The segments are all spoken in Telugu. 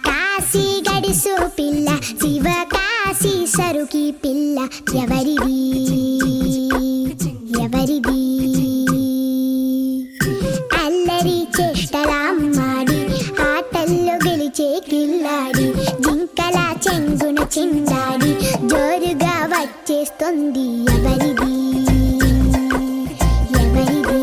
కాశీ గడిసు పిల్ల శివ కాశీ సరుకి పిల్ల ఎవరిది ఎవరిది అల్లరి చేష్టలామ్మాడి ఆటల్లో గెలిచే కిల్లాడి జింకల చెంగున చిందాడి జోరుగా వచ్చేస్తుంది ఎవరిది ఎవరిది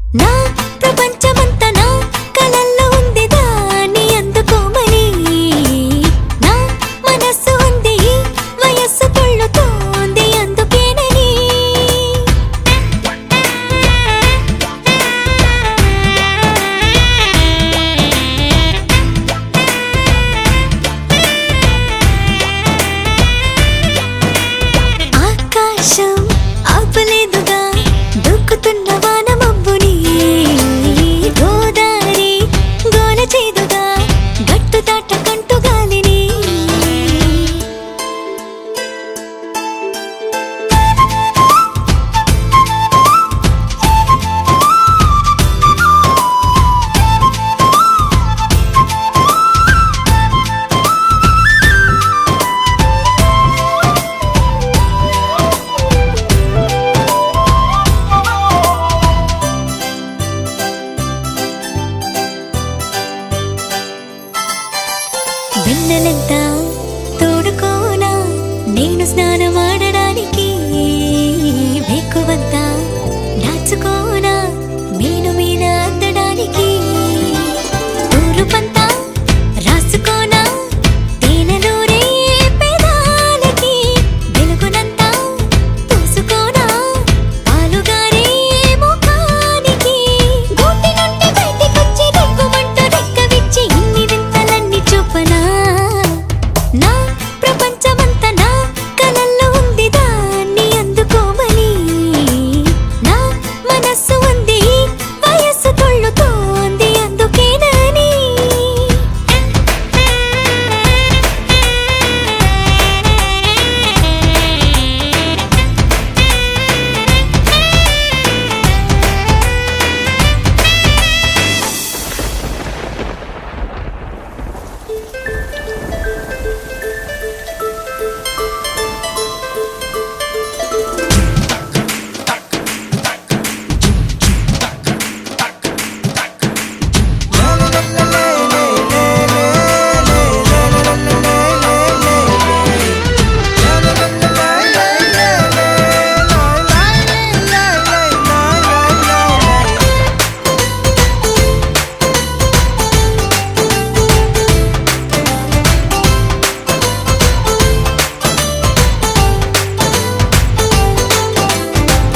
నా ప్రపంచమంతా నా కలల్లో ఉంది దాన్ని అందుకోమని నా మనస్సు ఉంది వయస్సు పొళ్ళుతోంది అందుకేనని ఆకాశం ఆపలేదుగా దూకుతున్న వానమబ్బుని గోదారి గోల చేదుగా గట్టు దాటకంటూ గాలిని వెన్నెలంతా తోడుకోనా నేను స్నానమాడడానికి వేకువంతా దాచుకోనా మేను మీద అద్దడానికి తూరుపంతా రాసుకోనా తేనెలూరే పెదాలకి వెలుగునంతా పూసుకోనా పాలుగారే ముఖానికి గూటి నుండి బయటికొచ్చి దిక్కుమంటూ రెక్కవిచ్చి ఇన్ని వింతలన్నీ చూపనా నా ప్రపంచమంతా నా కలల్లో ఉంది దాన్ని అందుకోమని నా మనస్సు ఉంది వయస్సు తొళ్ళుతోంది అందుకేనని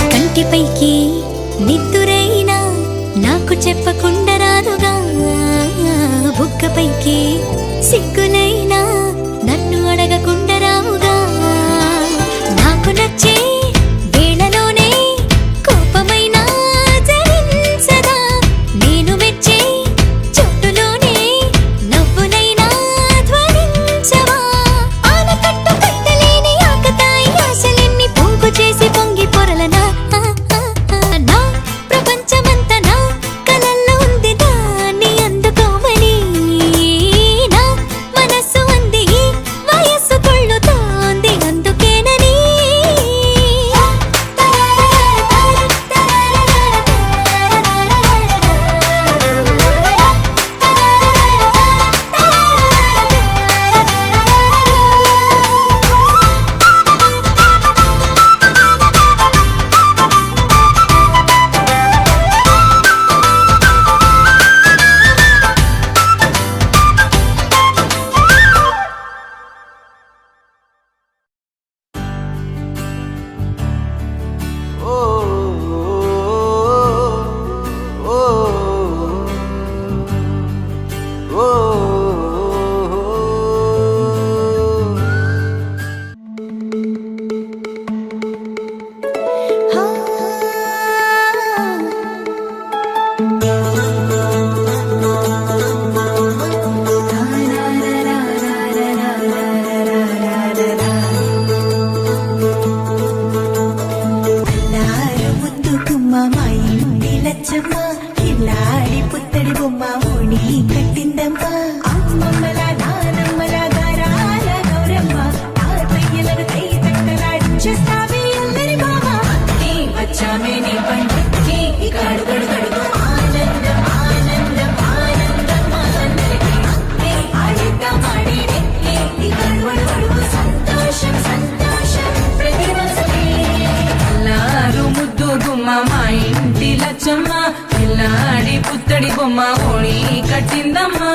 కంటిపైకి నిద్దురైనా నాకు చెప్పకుండా రాదుగా బుక్కపైకి సిగ్గులైనా నన్ను అడగకుండా రావుగా నాకు నచ్చే వేళలోనే కోపమైనా జరించదా నేను మెచ్చే చోటులోనే నవ్వులైనా ధ్వనించవా ఆనకట్టు కట్టలేని ఆకతాయి ఆశలెన్ని పొంగు చేసి పొంగి పొరలనా నా ప్రపంచమంతా నా కలల్లో ఉంది దాన్ని అందుకోమని నా మనస్సు ఉంది వయస్సు పొళ్ళుతోంది అందుకేనని పిల్లాడి పుత్తడి బొమ్మ ఓణి కట్టిందమ్మా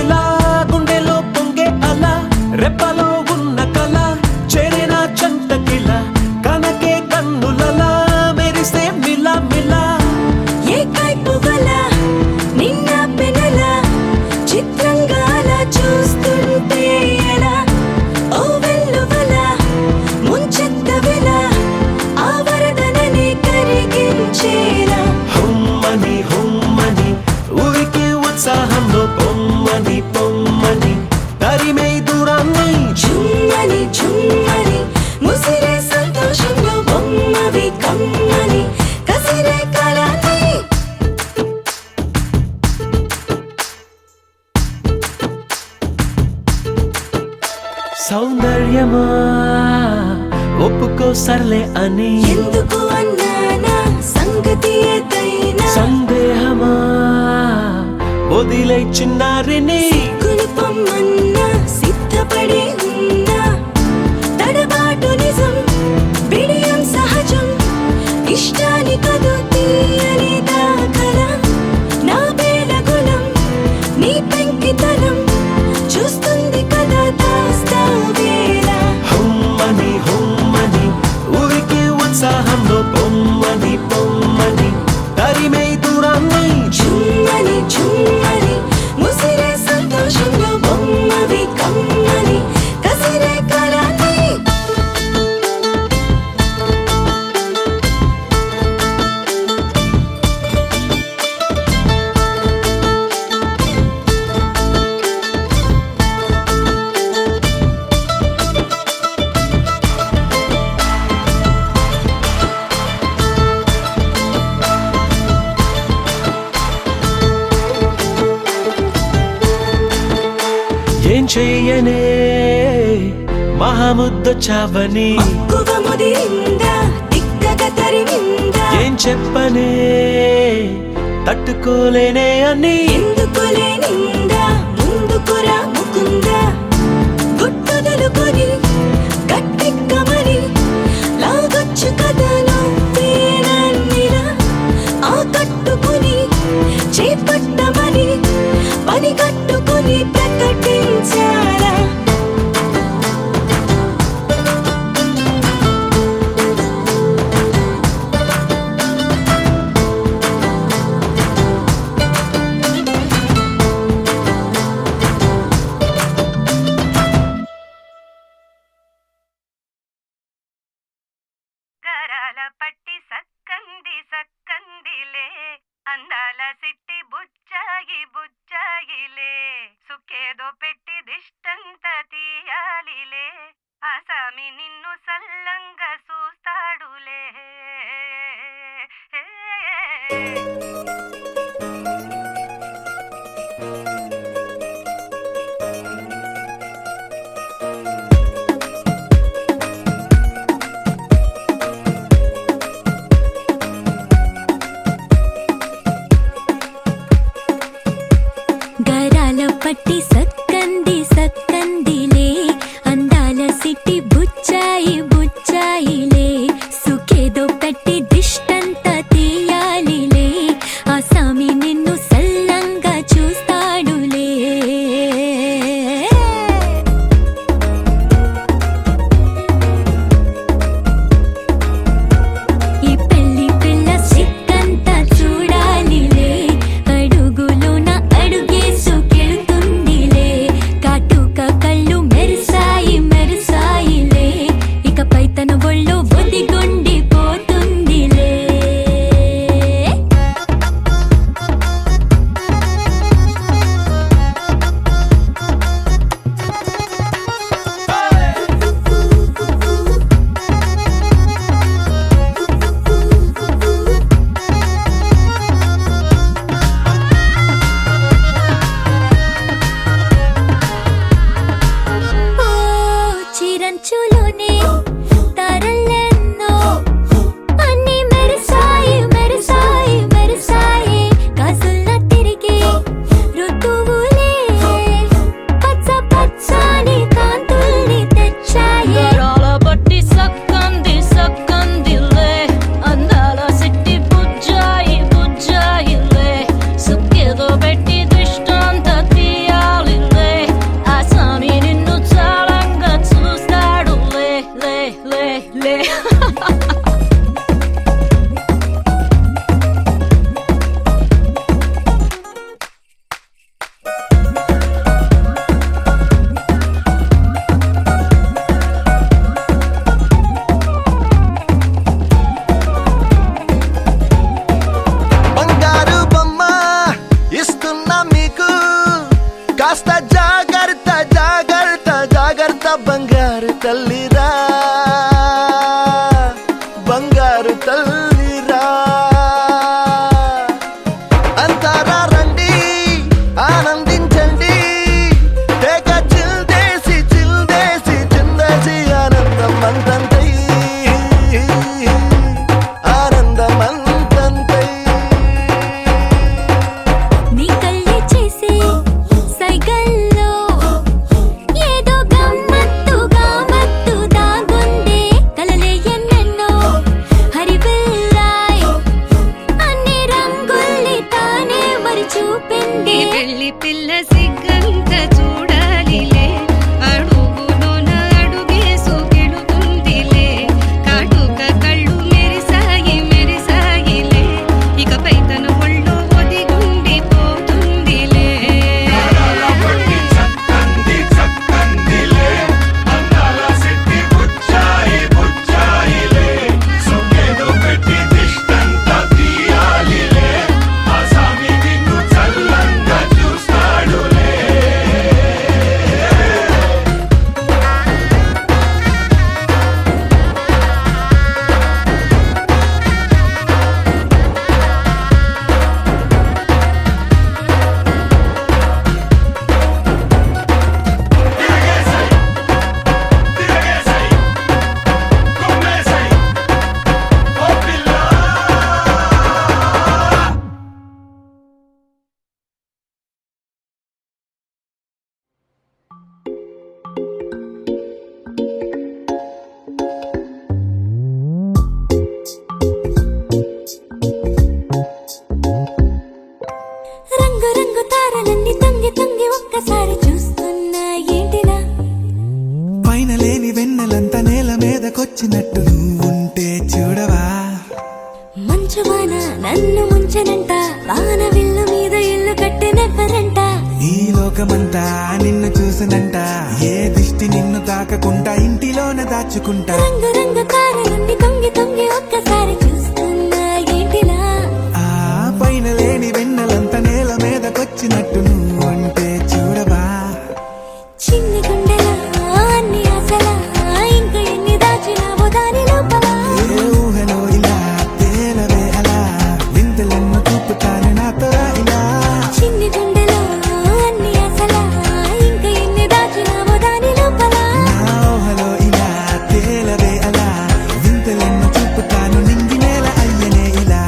ఇలా గుండెలో పొంగే అలా రెప్పలో ఉన్న కళ చేరిన చంటకిల కనకే కన్నులలా మెరిసే మిలా మిలా ఏ కైపు వల నిన్న పెనల చిత్రంగా అలా చూస్తుంటే ఎలా ఓ వెల్లువల ముంచెత్త వెల ఆ వరదనని కరిగించేలా హుమ్మని హుమ్మని ఊరికి ఉత్సాహంలో పొమ్మని పొమ్మని తరిమే దూరాన్ని చుమ్మని చుమ్మని ముసిరే సంతోషంలో బొమ్మవి కమ్మని కసిరే కళని సౌందర్యమా ఒప్పుకో సర్లే అని ఎందుకు అన్నానా సంగతి ఏదైనా సందేహమా వదిలే చిన్నారిని సిగ్గులు పొమ్మన్నా సిద్ధపడి ఉన్నా తడబాటు నిజం బిడియం సహజం ఇష్టాని కదు తీయని దాఖలా నా బేలగులం నీ పెంకితనం చూస్తుంది కదా దాస్తా వేళ హుమ్మని హుమ్మని ఊరికి ఉత్సాహంలో పొమ్మని పొమ్మని తరిమే దూరాన్ని చుమ్మని చుమ్మని ముసిరే సంతోషంలో బొమ్మవి కమ్మని కసిరే కళని ఏం చెయ్యనే మహాముద్ద చావని మక్కువ ముదిరిందా దిగ్గగా తరిమిందా ఏం చెప్పనే తట్టుకోలేనే అని ఎందుకు లేనిందా ముందుకురా ముకుందా గుట్టదులుకొని గట్టెక్కమని లాగొచ్చు కథలో పేనన్నిలా ఆ కట్టుకుని చేపట్టమని పని కట్టుకుని ప్రకటించారా గరాల పట్టి సక్కంది సక్కందిలే అందాల సిట్టి బుచ్చాయి బుచ్చాయిలే సుక్కేదో పెట్టి దిష్టంత తీయాలిలే ఆసామి నిన్ను సల్లంగా చూస్తాడులే గరాల పట్టి సక్కంది సక్కందిలే అందాల సిట్టి బుచ్చాయి బుచ్చాయి బంగారు తల్లిరా బంగారు తల్లిరా అంతారా రండి ఆనందించండి తెగ చిల్దేసి చిందేసి ఆనందం అంతంతై ఆనందం అంతంతై నీ కళ్ళే చేసే సైగల్లో ఏదో గమ్మత్తుగా మత్తు దాగుందే కలలే ఎన్నెన్నో హరివిల్లాయ్ అన్ని రంగుల్ని తానే మరి చూపింది వెళ్ళి పిల్ల సిగ్గంత చూడాలిలే అడుగులోన అడుగేసుకెళుతుందిలే కాటుక కళ్ళు మెరిసాయిలే ఇకపై తన ఒళ్ళో ఒదిగుండిపోతుందిలే రంగు రంగు తారలన్నీ తొంగి తొంగి ఒక్కసారి చూస్తున్నా ఏంటిలా పైన లేని వెన్నెలంతా నేల మీదకొచ్చినట్టు నువ్వుంటే చూడవా మంచువాన నన్ను ముంచనంట వాన విల్లు మీద ఇల్లు కట్టినెవ్వరంట ఈ లోకమంతా నిన్ను చూసినంట ఏ దిష్టి నిన్ను తాకకుండా ఇంటిలోన దాచుకుంటా రంగు రంగు తారలన్నీ తొంగి తొంగి ఒక్కసారి చూస్తున్నా ఏంటిలా ఆ పైన లేని వెన్నెలంతా నేల మీదకొచ్చినట్టు నువ్వుంటే చూడవా చిన్ని గుండెలా అన్ని ఆశలా ఇంకా ఎన్ని దాచినావో దాని లోపల ఏ ఊహలో ఇలా తేలవే అలా వింతలెన్నో చూపుతాను నాతో ఇలా చిన్ని గుండెలో అన్ని ఆశలా ఇంకా ఎన్ని దాచినావో దాని లోపల నా ఊహలో ఇలా తేలవే అలా వింతలెన్నో చూపుతాను నింగి నేల అయ్యనే ఇలా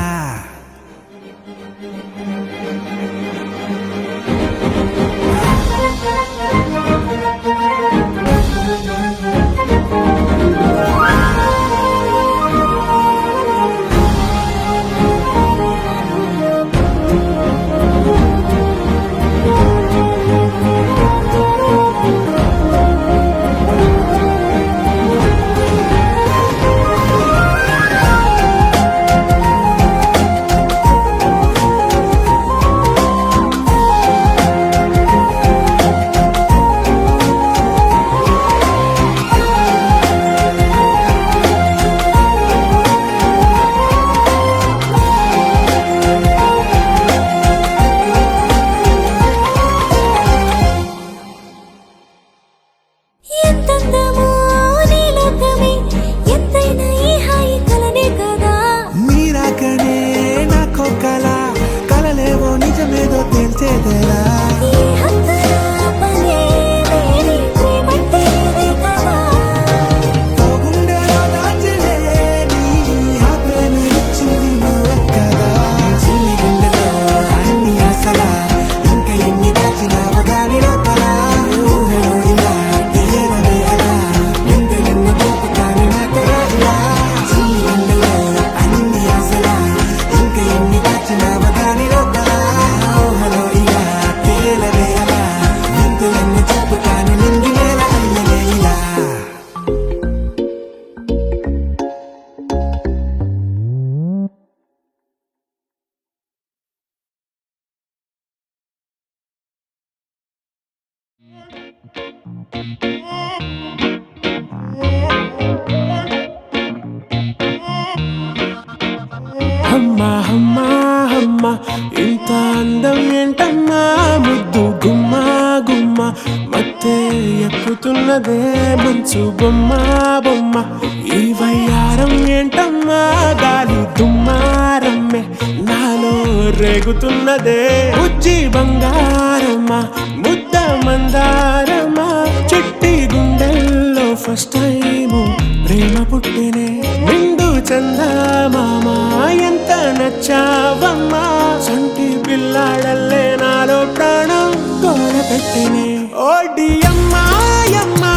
ఎంతందమో నీ లోకమే ఎంతైనా ఈ హాయి కలనే కదా మీరాకనే నాకో కల కలలేవో నిజమేదో తేల్చేదేలా ఈ హద్దుల పనే లేని ప్రేమంటే ఇదే కదా ఓ గుండెలో దాచలేని ఆ ప్రేమ ఇచ్చింది నువ్వే కదా చిన్ని గుండెలో అన్ని ఆశలా ఇంకా ఎన్ని దాచినావో దాని లోపల ఊహలో ఇలా తేలవే అలా వింతలెన్నో చూపుతాను నాతో ఇలా చిన్ని గుండెలో అన్ని ఆశలా ఇంకా ఎన్ని దాచినావో దాని లోపల ఊహలో ఇలా తేలవే అలా వింతలెన్నో చూపుతాను నింగి నేల అయ్యనే ఇలా అమ్మా అమ్మా అమ్మా ఇంత అందం ఏంటమ్మా ముద్దు గుమ్మ గుమ్మ మత్తే ఎక్కుతున్నదే మంచు బొమ్మ బొమ్మ ఈ వయ్యారం ఏంటమ్మా గాలి దుమ్మారమ్మే నాలో రేగుతున్నదే ఉజ్జి బంగారమ్మా ముద్ద మందారమ్మా చిట్టి గుండెల్లో ఫస్ట్ టైము ప్రేమ పుట్టినే నిండు చందమామ ఎంత నచ్చావమ్మా సొంటి పిల్లాడల్లే నాలో ప్రాణం కోరపెట్టినే ఓడి అమ్మాయమ్మా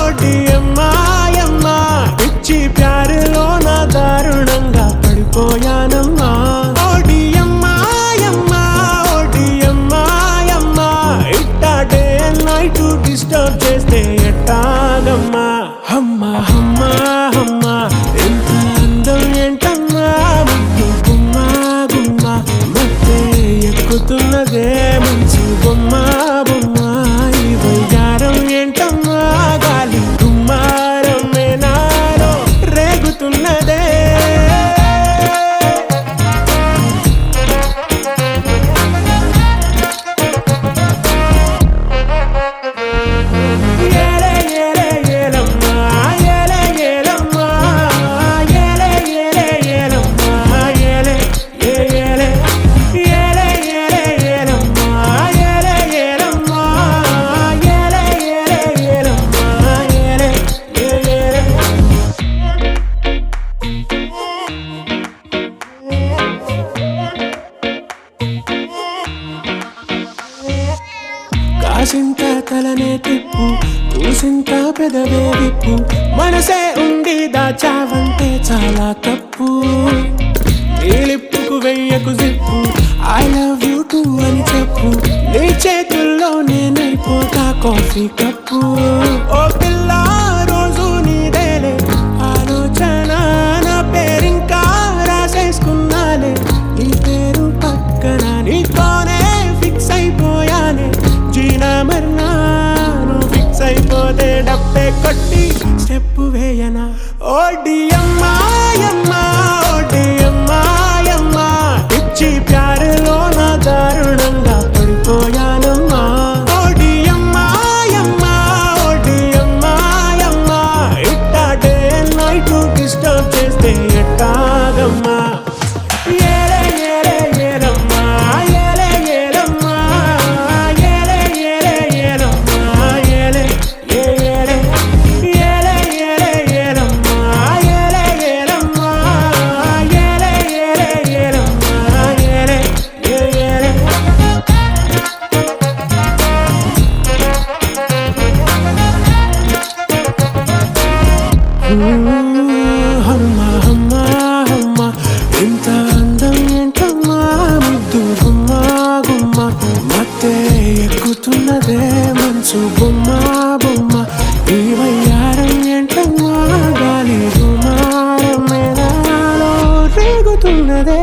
ఓడి అమ్మాయమ్మా పిచ్చి ప్యారులో నా దారుణంగా పడిపోయానమ్మా ఓడి అమ్మాయమ్మా ఓడి అమ్మాయమ్మా ఇట్టా డే నైట్ డిస్టర్బ్ చేస్తే ఎట్టాగమ్మా అమ్మా అమ్మా అమ్మా ఎంత అందం ఏంటమ్మా ముద్దు గుమ్మ గుమ్మ మత్తే ఎక్కుతున్నదే మంచు బొమ్మ బొమ్మ ఈ వయ్యారం ఏంటమ్మా గాలి దుమ్మారమ్మే నాలో రేగుతున్నదే కాసింత తలనే తిప్పు కూసింత పెదవే విప్పు మనసే ఉండి దాచావంటే చాలా తప్పు నీలిప్పుకు వెయ్యకు zip I love you too అని చెప్పు నీ చేతుల్లో నేనైపోతా కాఫీ కప్పు ఓ పిల్ల రోజు నీదేలే ఆలోచన నా పేరింకా రాసేసుకున్నాలే నీ పేరు పక్కన నీతోనే ఫిక్స్ అయిపోయానే జీనా మర్నా నువ్వు ఫిక్స్ అయిపోతే డబ్బే కొట్టి స్టెప్ వేయనా ఓడి అమ్మాయమ్మా ఓడి అమ్మాయమ్మా పిచ్చి ప్యారులో నా దారుణంగా పడిపోయానమ్మా ఓడి అమ్మాయమ్మా ఓడి అమ్మాయమ్మా ఇట్టా డే నైట్ డిస్టర్బ్ చేస్తే ఎట్టాగమ్మా ఏలే ఏలే ఏలమ్మా ఏలే ఏలమ్మా ఏలే ఏలే ఏలమ్మా ఏలే ఏలే ఏలే ఏలే ఏలమ్మా ఏలే ఏలమ్మా ఏలే ఏలే ఏలమ్మా ఏలే ఏలే హమ్మా హమ్మా హమ్మా ఎంత అందం ఏంటమ్మా ముద్దు గుమ్మ గుమ్మ మత్తే ఎక్కుతున్నదే మంచు బొమ్మ బొమ్మ ఈ వయ్యారం ఏంటమ్మా గాలి దుమారం మేనాలో రేగుతున్నదే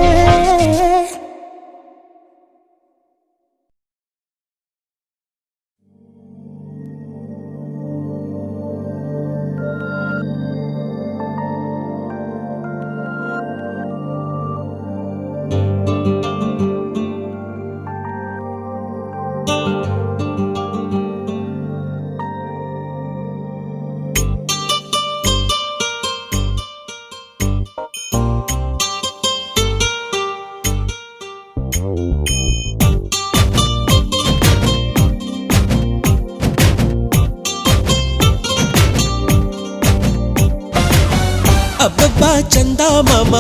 అబ్బబ్బా చందా మామ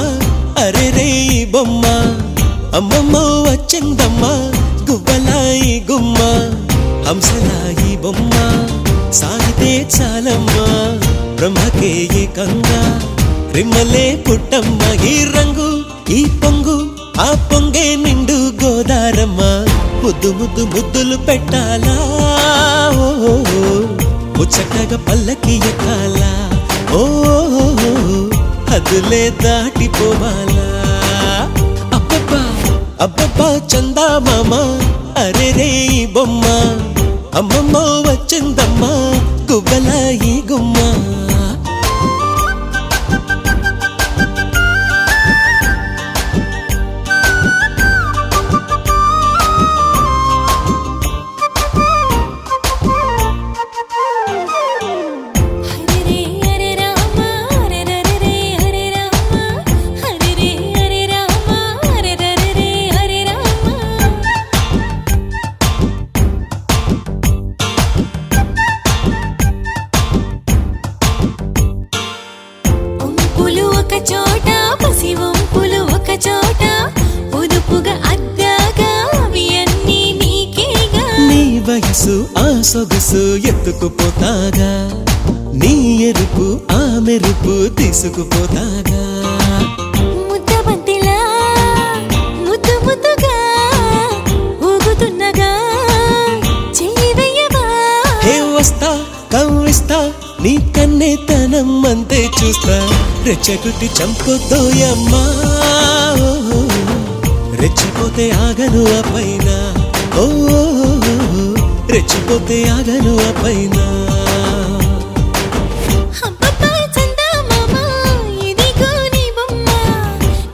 అరే రే బొమ్మ అమ్మమ్మ వచ్చిందమ్మ గువ్వలాయి గుమ్మ హంసలాయి బొమ్మ సాగితే చాలమ్మా బ్రహ్మకే ఏకంగా రిమ్మలే పుట్టమ్మ ఈ రంగు ఈ పొంగు ఆ పొంగే నిండు గోదారమ్మ ముద్దు ముద్దు ముద్దులు పెట్టాలా ఓ ముచ్చటగా పల్లకి ఎక్కాలా ఓ హద్దులే దాటిపోవాలా అబ్బబ్బా అబ్బబ్బా చందా మామ అరే రే బొమ్మ అమ్మమ్మ వచ్చిందమ్మా గువ్వలాయి గుమ్మ సొగసు ఎత్తుకుపోతాగా నీ ఎరుపు ఆ మెరుపు తీసుకుపోతాగా ముద్దబంతిలా ముద్దు ముద్దుగా ఊగుతున్నగా చెయ్యి వెయ్యవా హే వస్తా కవ్విస్తా నీ కన్నెతనం అంతే చూస్తా రెచ్చగొట్టి చంపొద్దోయమ్మా రెచ్చిపోతే ఆగను ఆ పైన ఓ రెచ్చిపోతే ఆగను ఆ పైన అబ్బబ్బా చందమామ ఇదిగో నీ బొమ్మ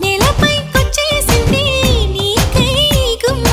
నేలపైకొచ్చేసింది నీకై గుమ్మ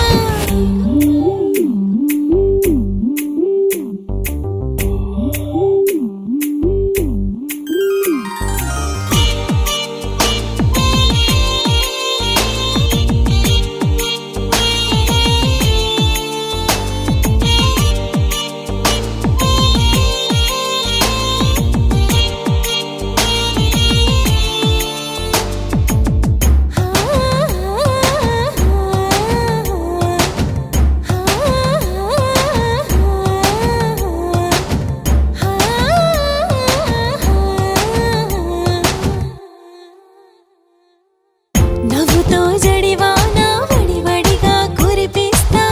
నవ్వుతో జడివాన వడివడిగా కురిపిస్తా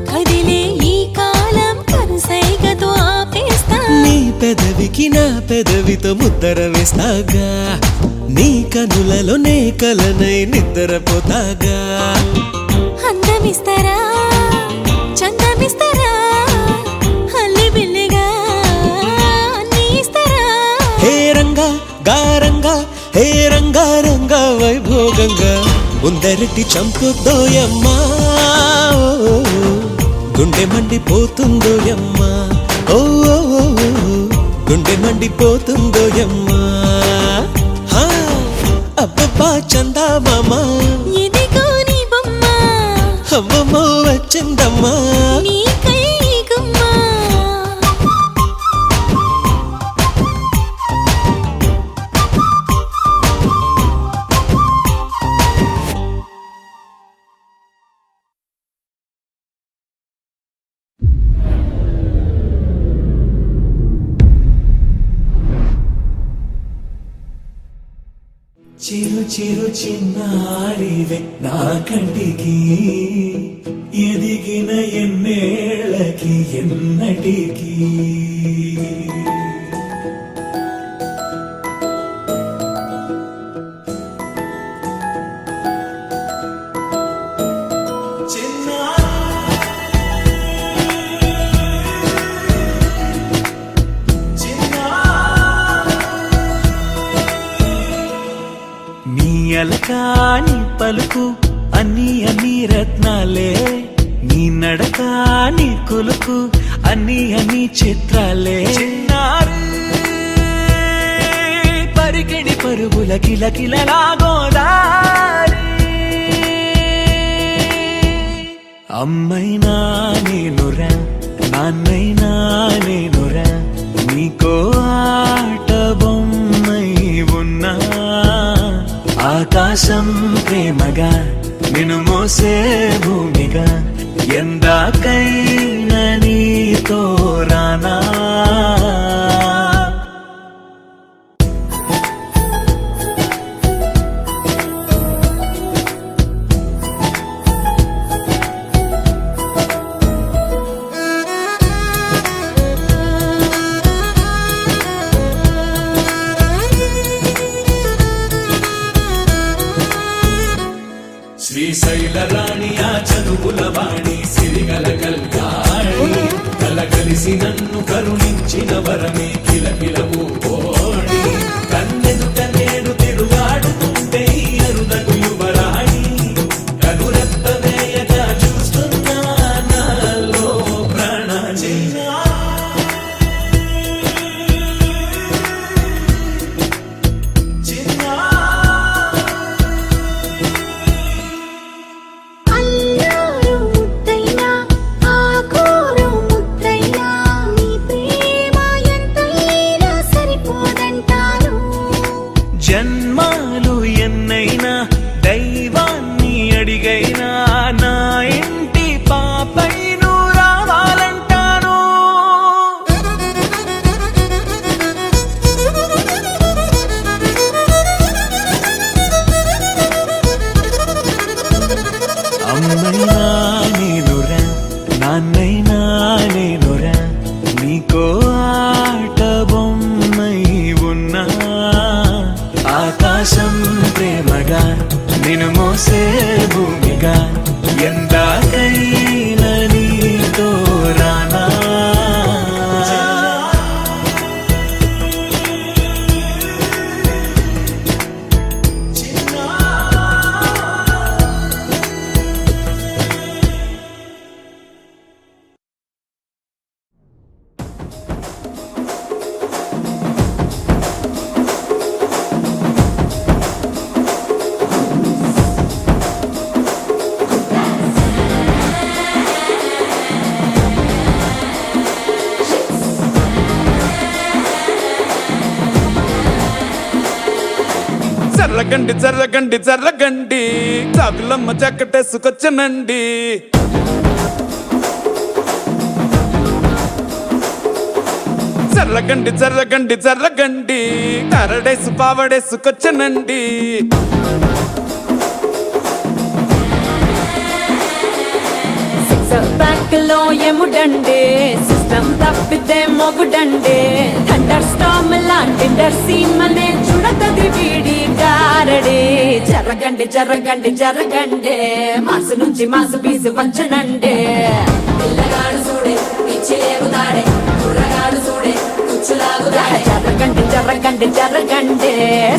కదిలే ఈ కాలం కనుసైగతో ఆపేస్తా నీ పెదవికి నా పెదవితో ముద్దర వేస్తాగా నీ కనులలో నే కలనై నిద్రపోతాగా అందమిస్తారా చందమిస్తారా అల్లి బిల్లిగా అన్నీ ఇస్తారా హే రంగా గారంగా హే రంగా రంగా వైభోగంగా ముందరటి చంపొద్దోయమ్మా గుండె మండిపోతుందోయమ్మా ఓ గుండె మండిపోతుందోయమ్మా హా, అబ్బబ్బా చందమామ ఇదిగో నీ బొమ్మ అమ్మమ్మో వచ్చిందమ్మా నీకై గుమ్మ చిరు చిరు చిన్నారివే నా కంటికి ఎదిగిన ఎన్నేళ్ళకి ఎన్నటికి నీ అలకాని పలుకు అన్ని అన్ని రత్నాలే నీ నడక నీ కులుకు అన్ని అన్ని చిత్రాలే చిన్నారు పరికిణి పరుగుల కిలకిలలాగోదారి అమ్మైనా నేనురా నాన్నైనా నేనురా నీకో ఆట బొమ్మై ఉన్నా ఆకాశం ప్రేమగా నిన్ను మోసే భూమిగా ఎందాకైనా నీతో రానా శ్రీశైల రాణి ఆ చదువుల వాణి సిరిగల కల్కాణి కలగలిసి నన్ను కరుణించిన వరమే కిలకిలవు ఓడి కన్నెదుట నేను తిరుగాడుతుంటే అరుదగు యువరాణి కనురెప్ప వేయక చూస్తున్నా నాలో ప్రాణ అల్లారు ముద్దైనా ఆకూరు ముద్దైనా నీ ప్రేమ ఎంతైనా సరిపోదు ఇంకో ఆట బొమ్మై ఉన్నా ఆకాశం ప్రేమగా నిన్ను మోసే భూమిగా ఎందాకైనా నీతో రానా జర్రగండి జర్రగండి జర్రగండి చాకులమ్మ చక్కటేసుకొచ్చనండి జర్రగండి జర్రగండి జర్రగండి కరడేసు పావడేసుకొచ్చనండి బ్యాక్ లో ఎముడండే సిస్టమ్ తప్పితే మొగుడండే థండర్ స్టామ్ లాంటి సీమనే చూడతది వీడి గారడే జరగండి జరగండి జరగండే మాసు నుంచి మాసు పీసు పంచనండే పిల్లగాడు చూడే పిచ్చి లేగుతాడే కుర్రగాడు చూడే కుచ్చులాగుతాడే జరగండి జరగండి జరగండే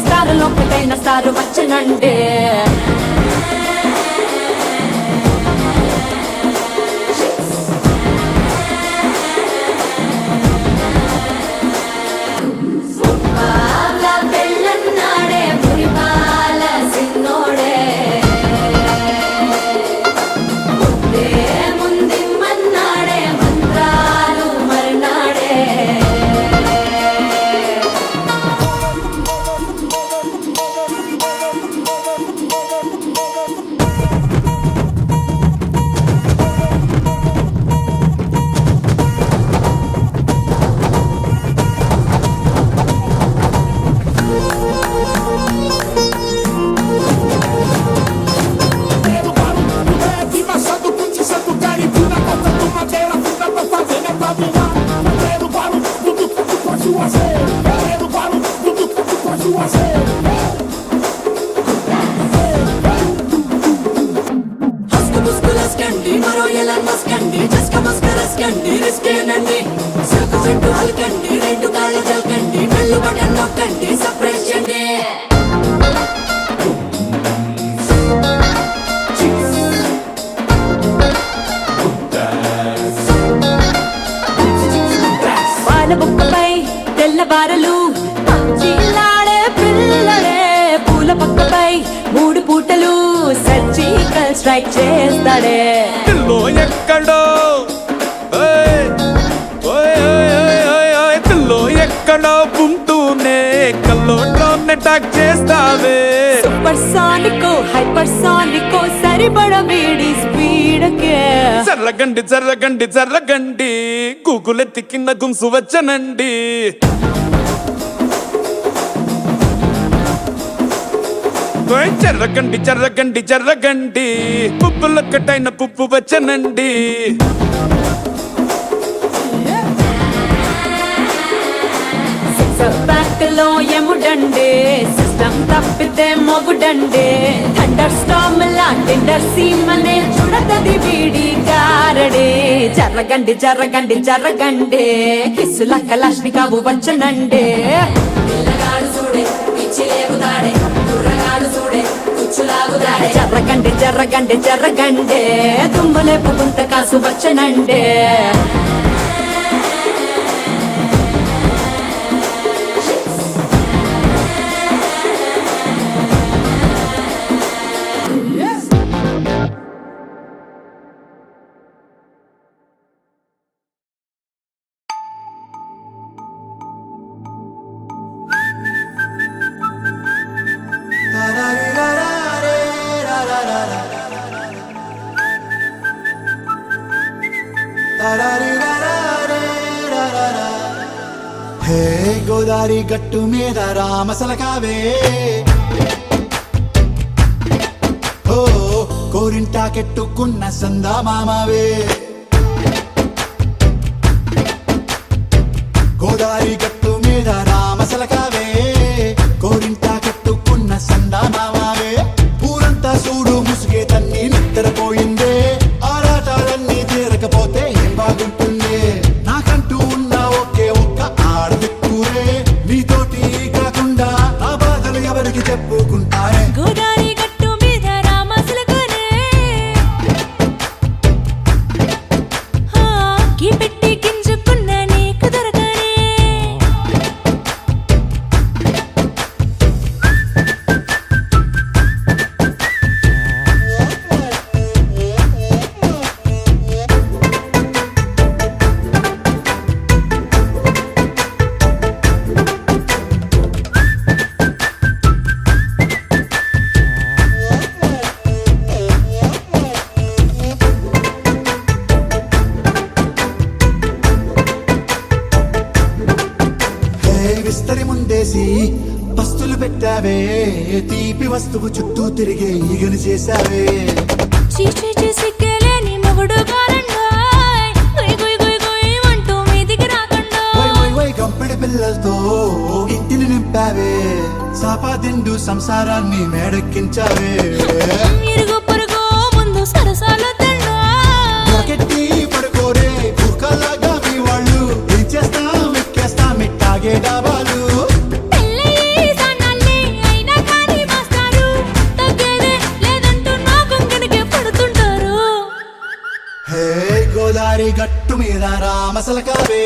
స్టారు లోపటైన స్టారు వచ్చనండే తెల్లవారలు చిల్లాడే పిల్లడే పూల పక్కపై 3 పూటలు సర్జికల్ స్ట్రైక్ చేస్తాడే పిల్లో ఎక్కడో పిల్లో ఎక్కడో ఉంటూనే కల్లోట్లోనే టాక్ చేస్తావే సూపర్ సానికో హైపర్ సానికో సరిపడ వీడి స్పీడ్కే జర్రగండి జర్రగండి జర్రగండి గూగుల్ ఎత్తి కింద గుంసు వచ్చనండి జర్రగండి జర్రగండి జర్రగండి పుప్పులొక్కటైన పుప్పు వచ్చనండి బ్యాక్ లో ఎముడండే సిస్టమ్ తప్పితే మొగుడండే థండర్ స్టామ్ లాంటి సీమనే చూడతది వీడి గారడే జరగండి జరగండి జరగండే కిస్సుల కలాష్నికావు వచ్చనండే పిల్లగాడు చూడే పిచ్చి లేగుతాడే కుర్రగాడు చూడే కుచ్చులాగుతాడే జరగండి జరగండి జరగండే దుమ్ములేపు గుంత కాసు వచ్చనండే హే గోదారి గట్టు మీద రామసలకావే ఓ కోరింటాకెట్టుకున్న సందా మామావే గోదారి గట్టు మీద రామసలకావే కోరింటా కట్టుకున్న సందా మామావే ఊరంతా చూడు ముసుగే తన్ని నిద్రపోయిందే ఆరాటాలన్నీ తీరకపోతే ఏం బాగుంటుంది నాకంటూ ఉన్న ఒకే ఒక్క ఆడదిక్కురే నీతోటి కాకుండా నా బాధలు ఎవరికి చెప్పుకుంటారే గోదారి గట్టు మీద రామసలకనే కి పెట్టి గింజుకున్న నీకు దొరకనే విస్తరి ముందేసి పస్తులు పెట్టావే తీపి వస్తువు చుట్టూ తిరిగే ఈగను చేశావే చీచీ సిగ్గలేని మొగుడు కారండాయ్ గుయ్ గుయ్ గుయ్ గుయ్ అంటూ మీదికి రాకండా వై వై వై గంపిడి పిల్లలతో ఇంటిని నింపావే సాపాదిండు సంసారాన్ని మేడెక్కించావే ఇరుగు పొరుగు ముందు సరసాల తండా రాకెట్టి పడుకోరే కుక్కలాగా మీ వాళ్ళు ఏం చేస్తాం ఎక్కేస్తాం ఇట్టాగే డాబాలు పెళ్ళయి సన్నాల్ని అయినా కానీ మాస్తారు తగ్గేదే లేదంటూ నా కొంగనికే పడుతుంటారు హే గోదారి గట్టు మీద రామసలకావే